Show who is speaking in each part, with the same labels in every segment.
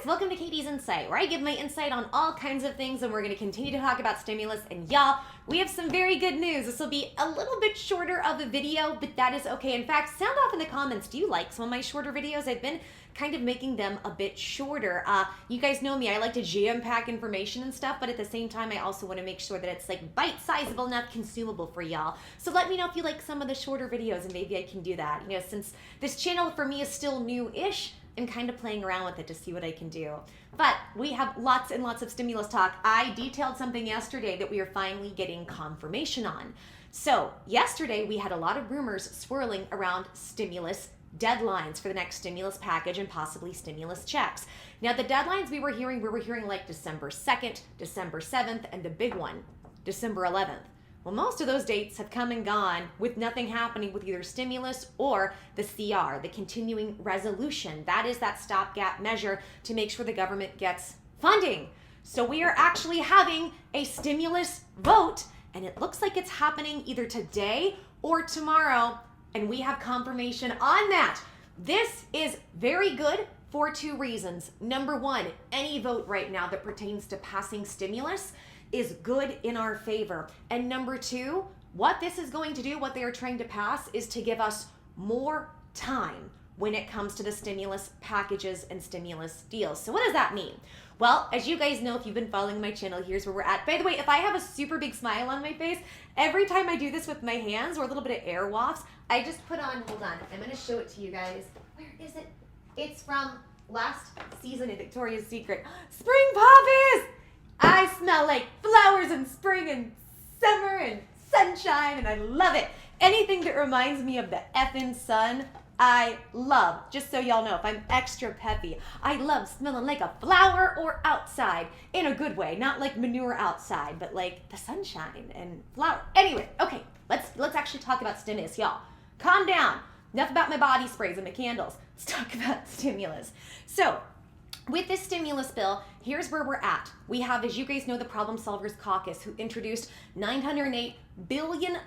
Speaker 1: welcome to Katie's Insight, where I give my insight on all kinds of things, and we're going to continue to talk about stimulus. And y'all, we have some very good news. This will be a little bit shorter of a video, but that is okay. In fact, sound off in the comments. Do you like some of my shorter videos? I've been kind of making them a bit shorter. You guys know me. I like to jam-pack information and stuff, but at the same time, I also want to make sure that it's like bite-sizable enough, consumable for y'all. So let me know if you like some of the shorter videos, and maybe I can do that. You know, since this channel for me is still new-ish, I'm kind of playing around with it to see what I can do. But we have lots and lots of stimulus talk. I detailed something yesterday that we are finally getting confirmation on. So yesterday we had a lot of rumors swirling around stimulus deadlines for the next stimulus package and possibly stimulus checks. Now the deadlines we were hearing like December 2nd, December 7th, and the big one, December 11th. Well, most of those dates have come and gone with nothing happening with either stimulus or the CR, the continuing resolution. That is that stopgap measure to make sure the government gets funding. So we are actually having a stimulus vote, and it looks like it's happening either today or tomorrow, and we have confirmation on that. This is very good for two reasons. Number one, any vote right now that pertains to passing stimulus is good in our favor. And number two, what this is going to do, what they are trying to pass, is to give us more time when it comes to the stimulus packages and stimulus deals. So what does that mean? Well, as you guys know, if you've been following my channel, here's where we're at. By the way, if I have a super big smile on my face, every time I do this with my hands or a little bit of air wafts, I just put on, hold on, I'm gonna show it to you guys. Where is it? It's from last season in Victoria's Secret. Spring poppies! I smell like flowers and spring and summer and sunshine, and I love it. Anything that reminds me of the effing sun, I love. Just so y'all know, if I'm extra peppy, I love smelling like a flower or outside in a good way, not like manure outside, but like the sunshine and flower. Anyway, okay, let's actually talk about stimulus, y'all. Calm down. Enough about my body sprays and my candles. Let's talk about stimulus. So, with this stimulus bill, here's where we're at. We have, as you guys know, the Problem Solvers Caucus, who introduced $908 billion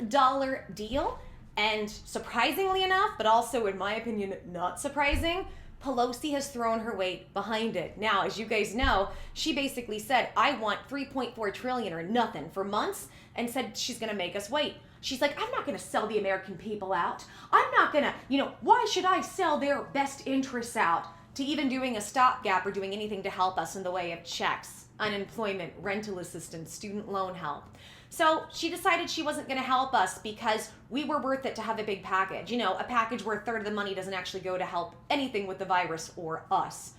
Speaker 1: deal. And surprisingly enough, but also in my opinion, not surprising, Pelosi has thrown her weight behind it. Now, as you guys know, she basically said, I want $3.4 trillion or nothing for months, and said she's gonna make us wait. She's like, I'm not gonna sell the American people out. I'm not gonna, why should I sell their best interests out to even doing a stopgap or doing anything to help us in the way of checks, unemployment, rental assistance, student loan help. So she decided she wasn't gonna help us because we were worth it to have a big package. A package where a third of the money doesn't actually go to help anything with the virus or us.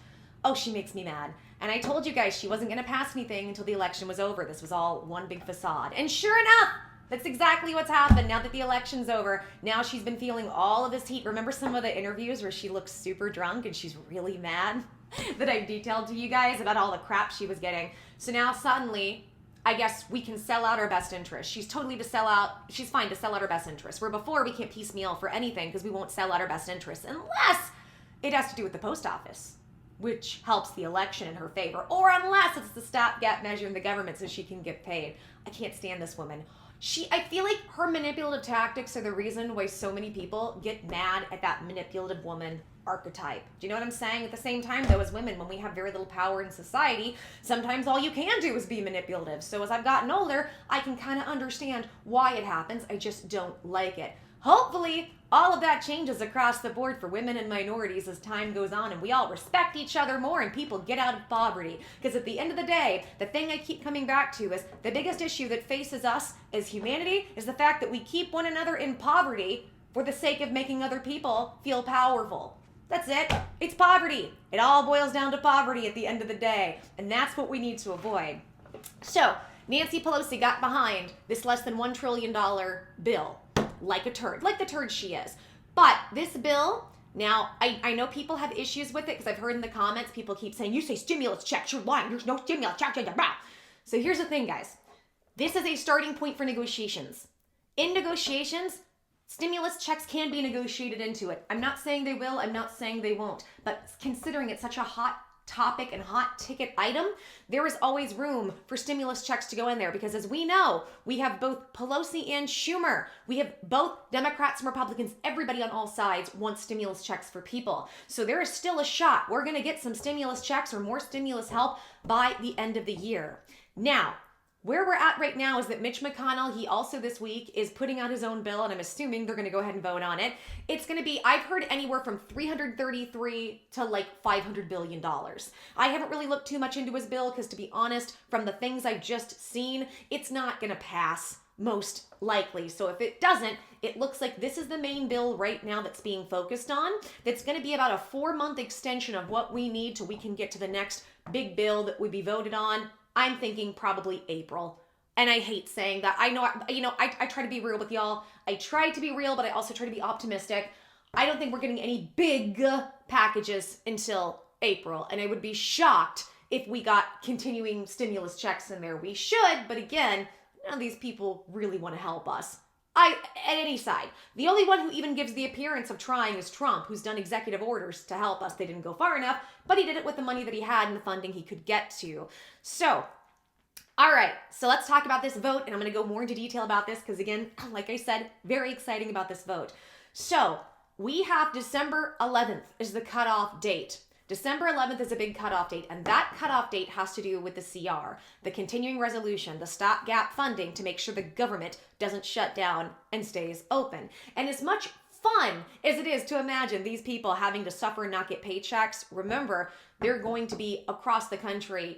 Speaker 1: Oh, she makes me mad. And I told you guys she wasn't gonna pass anything until the election was over. This was all one big facade. And sure enough, that's exactly what's happened. Now that the election's over, now she's been feeling all of this heat. Remember some of the interviews where she looks super drunk and she's really mad that I detailed to you guys about all the crap she was getting? So now suddenly, I guess we can sell out our best interest. She's fine to sell out our best interest. Where before we can't piecemeal for anything because we won't sell out our best interest unless it has to do with the post office, which helps the election in her favor, or unless it's the stopgap measure in the government so she can get paid. I can't stand this woman. I feel like her manipulative tactics are the reason why so many people get mad at that manipulative woman archetype. Do you know what I'm saying? At the same time, though, as women, when we have very little power in society, sometimes all you can do is be manipulative. So as I've gotten older, I can kind of understand why it happens. I just don't like it. Hopefully, all of that changes across the board for women and minorities as time goes on and we all respect each other more and people get out of poverty. Because at the end of the day, the thing I keep coming back to is the biggest issue that faces us as humanity is the fact that we keep one another in poverty for the sake of making other people feel powerful. That's it. It's poverty. It all boils down to poverty at the end of the day. And that's what we need to avoid. So, Nancy Pelosi got behind this less than $1 trillion bill. Like a turd, like the turd she is. But this bill, now, I know people have issues with it because I've heard in the comments, people keep saying, you say stimulus checks, you're lying, there's no stimulus checks. So here's the thing, guys. This is a starting point for negotiations. In negotiations, stimulus checks can be negotiated into it. I'm not saying they will, I'm not saying they won't. But considering it's such a hot topic and hot ticket item, there is always room for stimulus checks to go in there because as we know, we have both Pelosi and Schumer. We have both Democrats and Republicans. Everybody on all sides wants stimulus checks for people. So there is still a shot. We're going to get some stimulus checks or more stimulus help by the end of the year. Now, where we're at right now is that Mitch McConnell, he also this week is putting out his own bill, and I'm assuming they're going to go ahead and vote on it. It's going to be, I've heard anywhere from $333 to like $500 billion. I haven't really looked too much into his bill because to be honest, from the things I've just seen, it's not going to pass most likely. So if it doesn't, it looks like this is the main bill right now that's being focused on. That's going to be about a 4-month extension of what we need till we can get to the next big bill that would be voted on. I'm thinking probably April. And I hate saying that. I know, I try to be real with y'all. I try to be real, but I also try to be optimistic. I don't think we're getting any big packages until April. And I would be shocked if we got continuing stimulus checks in there. We should, but again, none of these people really want to help us. At any side. The only one who even gives the appearance of trying is Trump, who's done executive orders to help us. They didn't go far enough, but he did it with the money that he had and the funding he could get to. So, all right, so let's talk about this vote, and I'm going to go more into detail about this because, again, like I said, very exciting about this vote. So, we have December 11th is the cutoff date. December 11th is a big cutoff date, and that cutoff date has to do with the CR, the continuing resolution, the stopgap funding to make sure the government doesn't shut down and stays open. And as much fun as it is to imagine these people having to suffer and not get paychecks, remember, they're going to be across the country,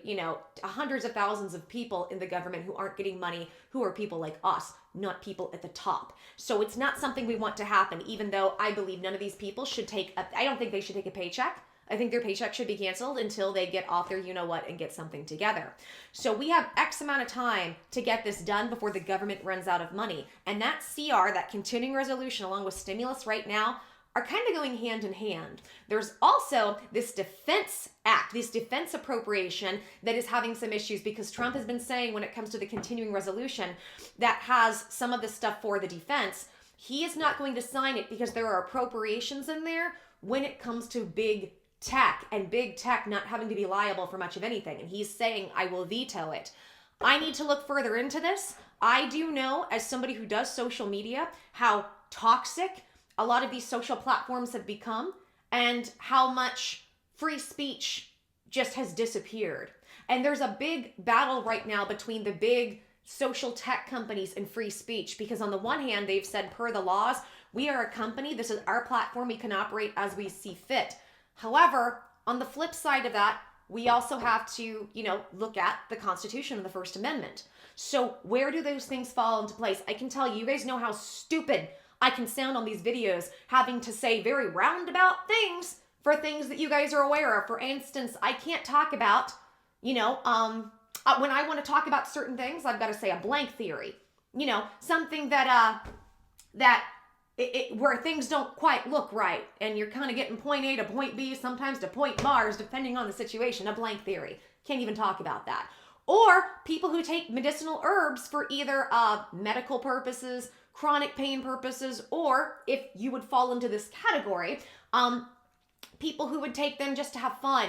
Speaker 1: hundreds of thousands of people in the government who aren't getting money, who are people like us, not people at the top. So it's not something we want to happen, even though I believe none of these people should I don't think they should take a paycheck. I think their paycheck should be canceled until they get off their you-know-what and get something together. So we have X amount of time to get this done before the government runs out of money. And that CR, that continuing resolution, along with stimulus right now, are kind of going hand in hand. There's also this Defense Act, this defense appropriation that is having some issues because Trump has been saying when it comes to the continuing resolution that has some of the stuff for the defense, he is not going to sign it because there are appropriations in there when it comes to big tech and big tech not having to be liable for much of anything. And he's saying, I will veto it. I need to look further into this. I do know, as somebody who does social media, how toxic a lot of these social platforms have become and how much free speech just has disappeared. And there's a big battle right now between the big social tech companies and free speech because on the one hand, they've said per the laws, we are a company, this is our platform, we can operate as we see fit. However, on the flip side of that, we also have to, look at the Constitution and the First Amendment. So where do those things fall into place? I can tell you guys know how stupid I can sound on these videos having to say very roundabout things for things that you guys are aware of. For instance, I can't talk about, when I want to talk about certain things, I've got to say a blank theory. Something that where things don't quite look right and you're kind of getting point A to point B, sometimes to point Mars, depending on the situation, a blank theory. Can't even talk about that. Or people who take medicinal herbs for either medical purposes, chronic pain purposes, or if you would fall into this category, people who would take them just to have fun.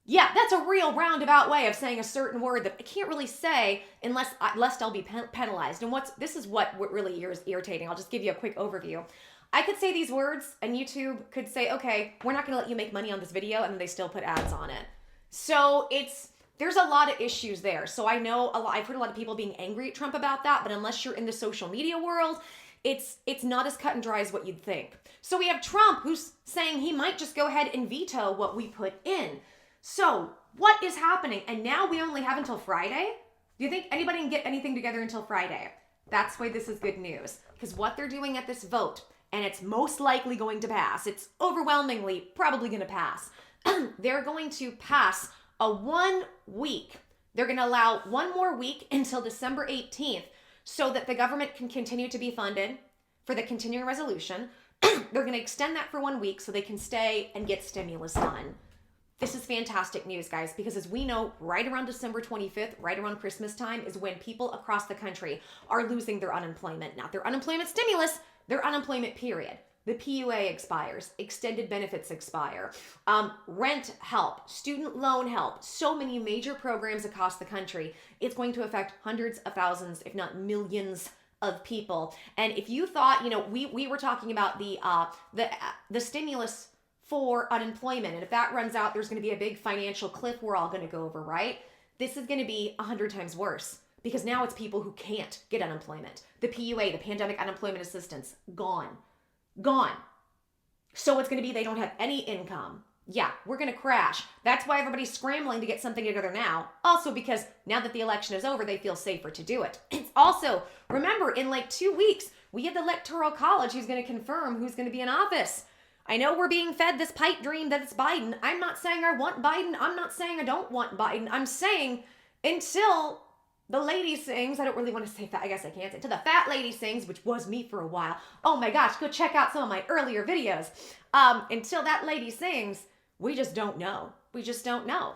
Speaker 1: Yeah, that's a real roundabout way of saying a certain word that I can't really say unless I'll be penalized. And this is what really is irritating. I'll just give you a quick overview. I could say these words and YouTube could say, okay, we're not going to let you make money on this video, and then they still put ads on it. So there's a lot of issues there. So I know I've heard a lot of people being angry at Trump about that, but unless you're in the social media world, it's not as cut and dry as what you'd think. So we have Trump who's saying he might just go ahead and veto what we put in. So what is happening? And now we only have until Friday? Do you think anybody can get anything together until Friday? That's why this is good news. Because what they're doing at this vote, and it's most likely going to pass, it's overwhelmingly probably going to pass, they're going to pass a 1 week. They're going to allow 1 more week until December 18th so that the government can continue to be funded for the continuing resolution. They're going to extend that for 1 week so they can stay and get stimulus done. This is fantastic news, guys, because as we know, right around December 25th, right around Christmas time, is when people across the country are losing their unemployment. Not their unemployment stimulus, their unemployment period. the PUA expires, extended benefits expire, rent help, student loan help, so many major programs across the country. It's going to affect hundreds of thousands, if not millions of people. And if you thought, we were talking about the stimulus for unemployment, and if that runs out, there's going to be a big financial cliff we're all going to go over, right? This is going to be 100 times worse because now it's people who can't get unemployment. The PUA, the Pandemic Unemployment Assistance, gone. So it's going to be they don't have any income. Yeah, we're going to crash. That's why everybody's scrambling to get something together now. Also because now that the election is over, they feel safer to do it. It's also, remember, in like 2 weeks, we have the Electoral College who's going to confirm who's going to be in office. I know we're being fed this pipe dream that it's Biden. I'm not saying I want Biden. I'm not saying I don't want Biden. I'm saying until the lady sings, I don't really want to say that. I guess I can't say. Until the fat lady sings, which was me for a while. Oh my gosh, go check out some of my earlier videos. Until that lady sings, we just don't know. We just don't know.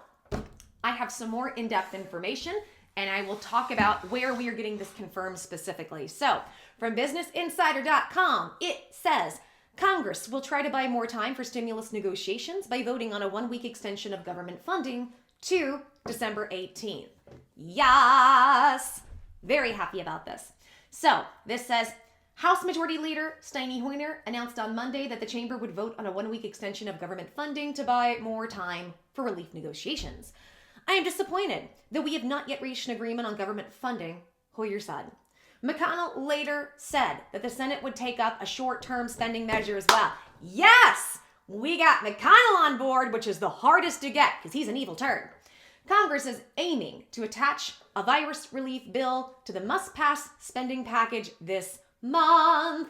Speaker 1: I have some more in-depth information, and I will talk about where we are getting this confirmed specifically. So, from businessinsider.com, it says, Congress will try to buy more time for stimulus negotiations by voting on a 1-week extension of government funding to December 18th. Yes! Very happy about this. So, this says, House Majority Leader Steny Hoyer announced on Monday that the chamber would vote on a 1-week extension of government funding to buy more time for relief negotiations. I am disappointed that we have not yet reached an agreement on government funding, Hoyer said. McConnell later said that the Senate would take up a short-term spending measure as well. Yes! We got McConnell on board, which is the hardest to get because he's an evil turd. Congress is aiming to attach a virus relief bill to the must-pass spending package this month.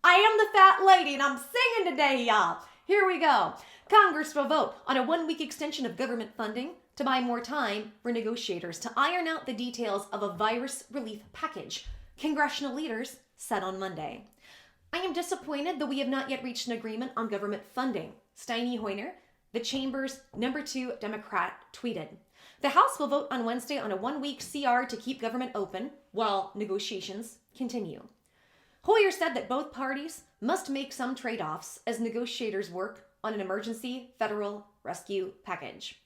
Speaker 1: I am the fat lady and I'm singing today, y'all. Here we go. Congress will vote on a 1-week extension of government funding to buy more time for negotiators to iron out the details of a virus relief package, congressional leaders said on Monday. I am disappointed that we have not yet reached an agreement on government funding, Steny Hoyer, the chamber's number 2 Democrat, tweeted. The House will vote on Wednesday on a 1-week CR to keep government open while negotiations continue. Hoyer said that both parties must make some trade-offs as negotiators work on an emergency federal rescue package.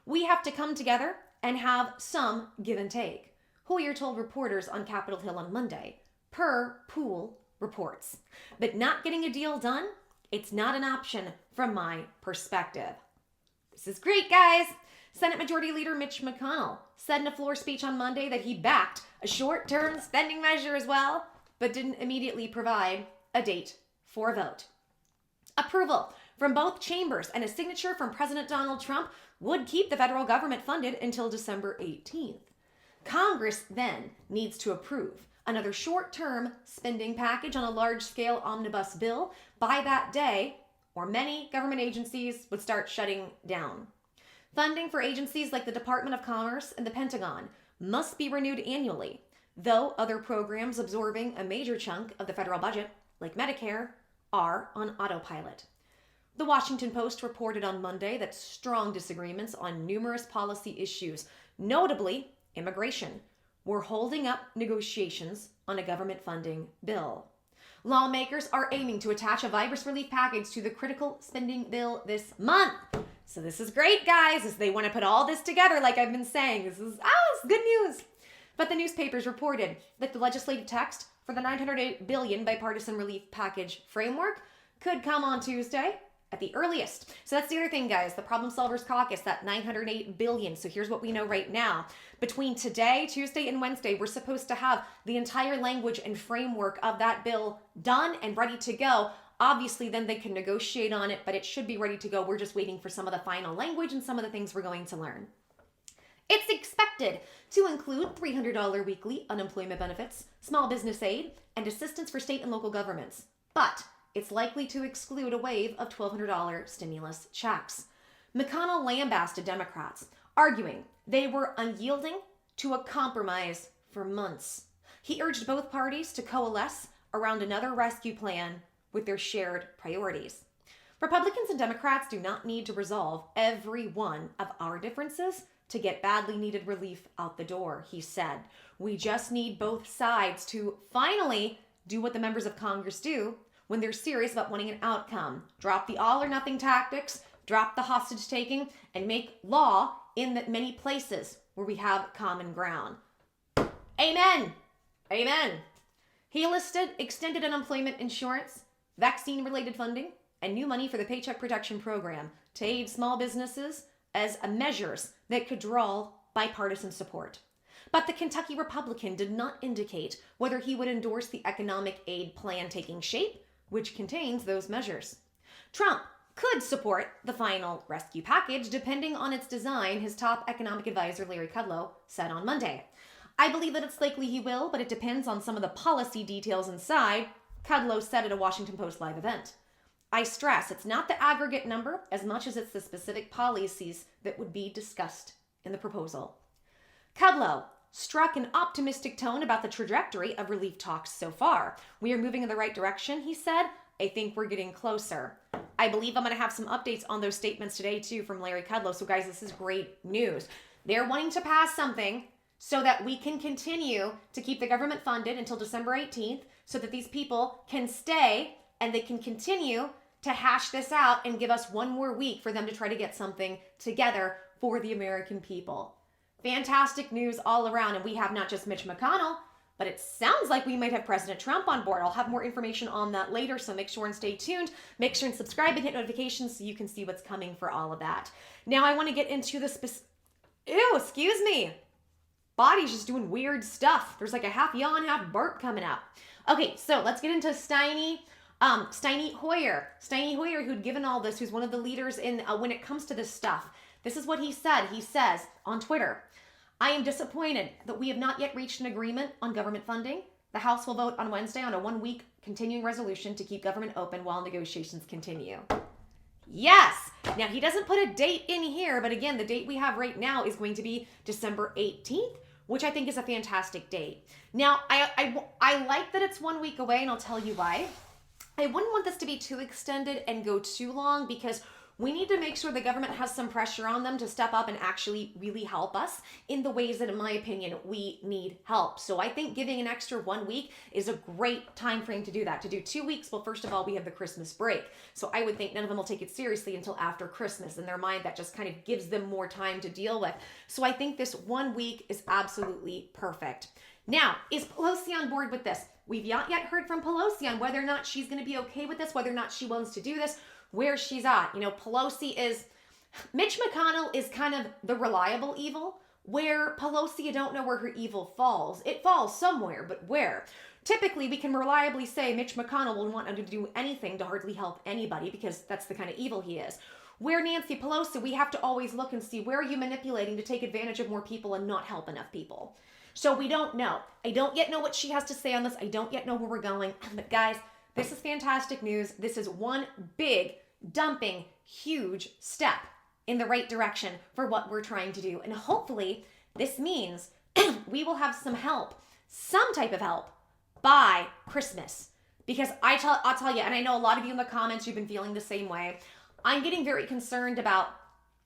Speaker 1: We have to come together and have some give and take, Hoyer told reporters on Capitol Hill on Monday, per Pool reports. But not getting a deal done, it's not an option from my perspective. This is great, guys. Senate Majority Leader Mitch McConnell said in a floor speech on Monday that he backed a short-term spending measure as well, but didn't immediately provide a date for a vote. Approval from both chambers and a signature from President Donald Trump would keep the federal government funded until December 18th. Congress then needs to approve another short-term spending package on a large-scale omnibus bill by that day, or many government agencies would start shutting down. Funding for agencies like the Department of Commerce and the Pentagon must be renewed annually, though other programs absorbing a major chunk of the federal budget, like Medicare, are on autopilot. The Washington Post reported on Monday that strong disagreements on numerous policy issues, notably immigration, were holding up negotiations on a government funding bill. Lawmakers are aiming to attach a virus relief package to the critical spending bill this month. So this is great, guys, as they want to put all this together like I've been saying. This is good news. But the newspapers reported that the legislative text for the $908 billion bipartisan relief package framework could come on Tuesday at the earliest. So that's the other thing, guys. The Problem Solvers Caucus, that $908 billion. So here's what we know right now. Between today, Tuesday, and Wednesday, we're supposed to have the entire language and framework of that bill done and ready to go. Obviously, then they can negotiate on it, but it should be ready to go. We're just waiting for some of the final language and some of the things we're going to learn. It's expected to include $300 weekly unemployment benefits, small business aid, and assistance for state and local governments. But it's likely to exclude a wave of $1,200 stimulus checks. McConnell lambasted Democrats, arguing they were unyielding to a compromise for months. He urged both parties to coalesce around another rescue plan with their shared priorities. Republicans and Democrats do not need to resolve every one of our differences to get badly needed relief out the door, he said. We just need both sides to finally do what the members of Congress do when they're serious about wanting an outcome. Drop the all or nothing tactics, drop the hostage taking, and make law in the many places where we have common ground. Amen. Amen. He listed extended unemployment insurance, vaccine-related funding, and new money for the Paycheck Protection Program to aid small businesses as measures that could draw bipartisan support. But the Kentucky Republican did not indicate whether he would endorse the economic aid plan taking shape, which contains those measures. Trump could support the final rescue package depending on its design, his top economic advisor Larry Kudlow said on Monday. I believe that it's likely he will, but it depends on some of the policy details inside, Kudlow said at a Washington Post live event. I stress it's not the aggregate number as much as it's the specific policies that would be discussed in the proposal. Kudlow struck an optimistic tone about the trajectory of relief talks so far. We are moving in the right direction, he said. I think we're getting closer. I believe I'm going to have some updates on those statements today, too, from Larry Kudlow. So, guys, this is great news. They're wanting to pass something so that we can continue to keep the government funded until December 18th so that these people can stay and they can continue to hash this out and give us one more week for them to try to get something together for the American people. Fantastic news all around. And we have not just Mitch McConnell, but it sounds like we might have President Trump on board. I'll have more information on that later, so make sure and stay tuned. Make sure and subscribe and hit notifications so you can see what's coming for all of that. Now I want to get into the Ew, excuse me. Body's just doing weird stuff. There's like a half yawn, half burp coming out. Okay, so let's get into Steny Hoyer. Steny Hoyer, who'd given all this, who's one of the leaders in when it comes to this stuff. This is what he said. He says on Twitter, I am disappointed that we have not yet reached an agreement on government funding. The House will vote on Wednesday on a 1-week continuing resolution to keep government open while negotiations continue. Yes! Now, he doesn't put a date in here, but again, the date we have right now is going to be December 18th, which I think is a fantastic date. Now, I like that it's 1 week away, and I'll tell you why. I wouldn't want this to be too extended and go too long because we need to make sure the government has some pressure on them to step up and actually really help us in the ways that, in my opinion, we need help. So I think giving an extra 1 week is a great time frame to do that. To do 2 weeks, well, first of all, we have the Christmas break. So I would think none of them will take it seriously until after Christmas. In their mind, that just kind of gives them more time to deal with. So I think this 1 week is absolutely perfect. Now, is Pelosi on board with this? We've not yet heard from Pelosi on whether or not she's going to be okay with this, whether or not she wants to do this, where she's at. You know, Mitch McConnell is kind of the reliable evil, where Pelosi, you don't know where her evil falls. It falls somewhere, but where? Typically, we can reliably say Mitch McConnell will want to do anything to hardly help anybody because that's the kind of evil he is. Where Nancy Pelosi, we have to always look and see where are you manipulating to take advantage of more people and not help enough people. So we don't know. I don't yet know what she has to say on this. I don't yet know where we're going. But guys, this is fantastic news. This is one big, dumping, huge step in the right direction for what we're trying to do. And hopefully this means we will have some help, some type of help by Christmas. Because I'll tell you, and I know a lot of you in the comments, you've been feeling the same way. I'm getting very concerned about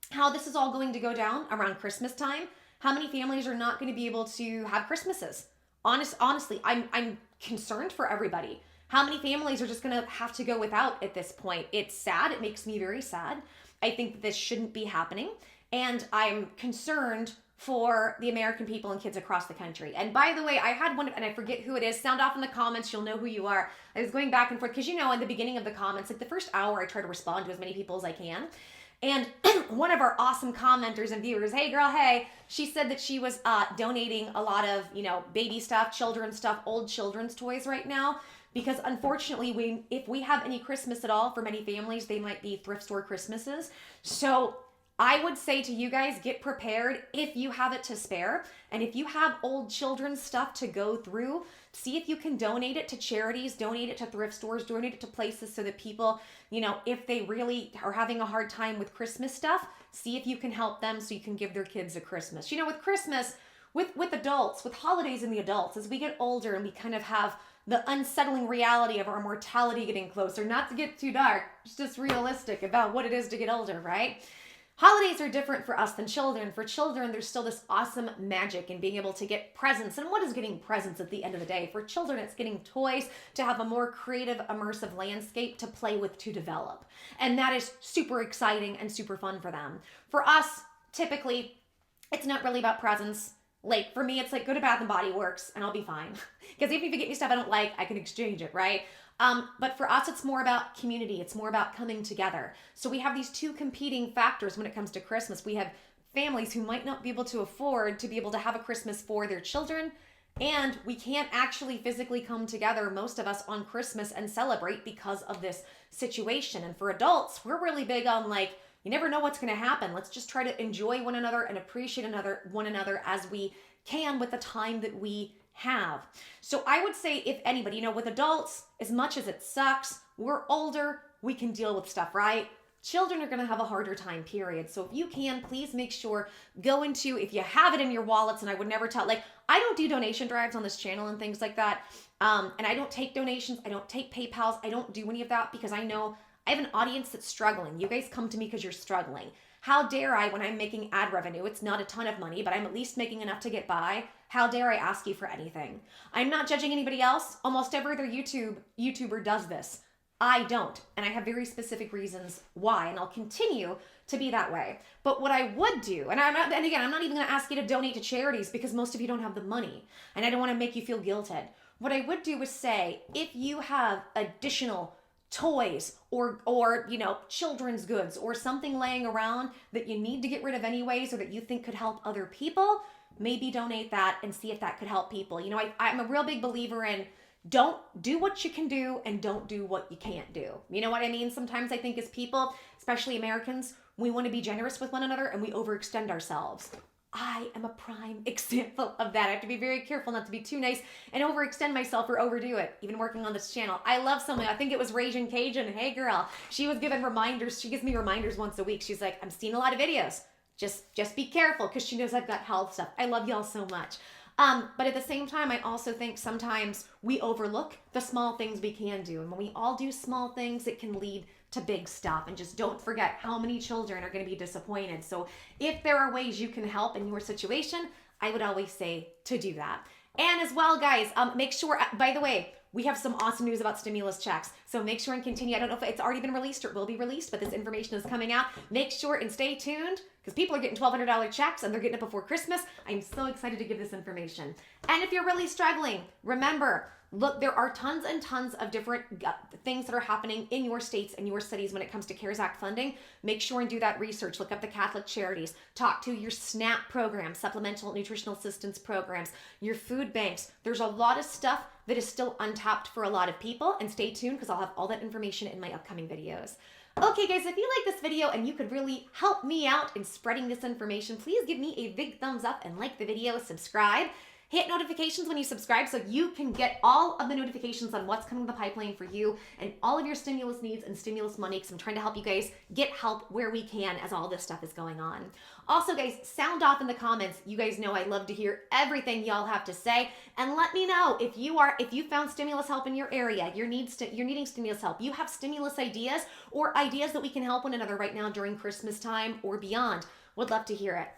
Speaker 1: how this is all going to go down around Christmas time. How many families are not going to be able to have Christmases? Honestly, I'm concerned for everybody. How many families are just going to have to go without at this point? It's sad. It makes me very sad. I think that this shouldn't be happening. And I'm concerned for the American people and kids across the country. And by the way, I had one, and I forget who it is. Sound off in the comments. You'll know who you are. I was going back and forth because, you know, in the beginning of the comments, like the first hour, I try to respond to as many people as I can. And one of our awesome commenters and viewers, hey girl, hey, she said that she was donating a lot of, you know, baby stuff, children's stuff, old children's toys right now. Because unfortunately, if we have any Christmas at all for many families, they might be thrift store Christmases. So I would say to you guys, get prepared if you have it to spare. And if you have old children's stuff to go through, see if you can donate it to charities, donate it to thrift stores, donate it to places so that people, you know, if they really are having a hard time with Christmas stuff, see if you can help them so you can give their kids a Christmas. You know, with Christmas, with adults, with holidays and the adults, as we get older and we kind of have the unsettling reality of our mortality getting closer, not to get too dark, just realistic about what it is to get older, right? Holidays are different for us than children. For children, there's still this awesome magic in being able to get presents. And what is getting presents at the end of the day? For children, it's getting toys to have a more creative, immersive landscape to play with, to develop. And that is super exciting and super fun for them. For us, typically, it's not really about presents. Like, for me, it's like, go to Bath & Body Works and I'll be fine. Because even if you get me stuff I don't like, I can exchange it, right? But for us, it's more about community. It's more about coming together. So we have these two competing factors when it comes to Christmas. We have families who might not be able to afford to be able to have a Christmas for their children. And we can't actually physically come together, most of us, on Christmas and celebrate because of this situation. And for adults, we're really big on like, you never know what's going to happen. Let's just try to enjoy one another and appreciate one another as we can with the time that we have. So I would say, if anybody, with adults, as much as it sucks, we're older, we can deal with stuff, right? Children are going to have a harder time, period. So if you can, please make sure, if you have it in your wallets, and I would never tell, I don't do donation drives on this channel and things like that. And I don't take donations. I don't take PayPals. I don't do any of that because I know I have an audience that's struggling. You guys come to me because you're struggling. How dare I, when I'm making ad revenue, it's not a ton of money, but I'm at least making enough to get by. How dare I ask you for anything? I'm not judging anybody else. Almost every other YouTuber does this. I don't. And I have very specific reasons why, and I'll continue to be that way. But what I would do, and again, I'm not even going to ask you to donate to charities because most of you don't have the money, and I don't want to make you feel guilted. What I would do is say, if you have additional toys or children's goods or something laying around that you need to get rid of anyways, or that you think could help other people, maybe donate that and see if that could help people. I'm a real big believer in don't do what you can do and don't do what you can't do. You know what I mean? Sometimes I think as people, especially Americans, we want to be generous with one another and we overextend ourselves. I am a prime example of that. I have to be very careful not to be too nice and overextend myself or overdo it, even working on this channel. I love someone, I think it was Raging Cajun. Hey girl, she was given reminders. She gives me reminders once a week. She's like, I'm seeing a lot of videos. Just be careful, because she knows I've got health stuff. I love y'all so much. But at the same time, I also think sometimes we overlook the small things we can do. And when we all do small things, it can lead to big stuff. And just don't forget how many children are going to be disappointed. So if there are ways you can help in your situation, I would always say to do that. And as well, guys, make sure, by the way, we have some awesome news about stimulus checks. So make sure and continue. I don't know if it's already been released or it will be released, but this information is coming out. Make sure and stay tuned, because people are getting $1,200 checks and they're getting it before Christmas. I'm so excited to give this information. And if you're really struggling, remember, look, there are tons and tons of different things that are happening in your states and your cities when it comes to CARES Act funding. Make sure and do that research. Look up the Catholic Charities. Talk to your SNAP program, Supplemental Nutritional Assistance programs, your food banks. There's a lot of stuff that is still untapped for a lot of people. And stay tuned, because I'll have all that information in my upcoming videos. Okay, guys, if you like this video and you could really help me out in spreading this information, please give me a big thumbs up and like the video, subscribe. Hit notifications when you subscribe so you can get all of the notifications on what's coming in the pipeline for you and all of your stimulus needs and stimulus money, because I'm trying to help you guys get help where we can as all this stuff is going on. Also, guys, sound off in the comments. You guys know I love to hear everything y'all have to say, and let me know if you found stimulus help in your area, you're needing stimulus help, you have stimulus ideas or ideas that we can help one another right now during Christmas time or beyond. Would love to hear it.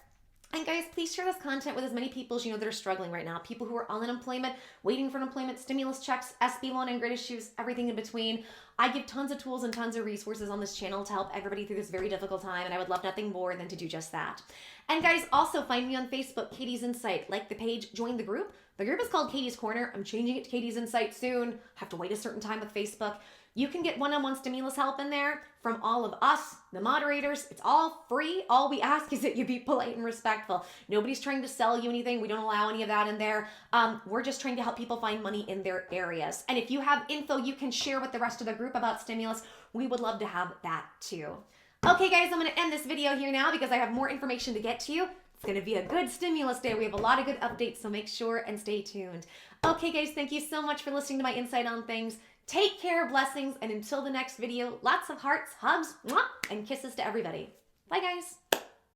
Speaker 1: And guys, please share this content with as many people as you know that are struggling right now. People who are on unemployment, waiting for unemployment, stimulus checks, SB loan and grid issues, everything in between. I give tons of tools and tons of resources on this channel to help everybody through this very difficult time, and I would love nothing more than to do just that. And guys, also find me on Facebook, Katie's Insight. Like the page, join the group. The group is called Katie's Corner. I'm changing it to Katie's Insight soon. Have to wait a certain time with Facebook. You can get one-on-one stimulus help in there from all of us, the moderators. It's all free. All we ask is that you be polite and respectful. Nobody's trying to sell you anything. We don't allow any of that in there. We're just trying to help people find money in their areas. And if you have info you can share with the rest of the group about stimulus, we would love to have that too. Okay, guys, I'm going to end this video here now because I have more information to get to you. It's going to be a good stimulus day. We have a lot of good updates, so make sure and stay tuned. Okay, guys, thank you so much for listening to my insight on things. Take care, blessings, and until the next video, lots of hearts, hugs, mwah, and kisses to everybody. Bye, guys.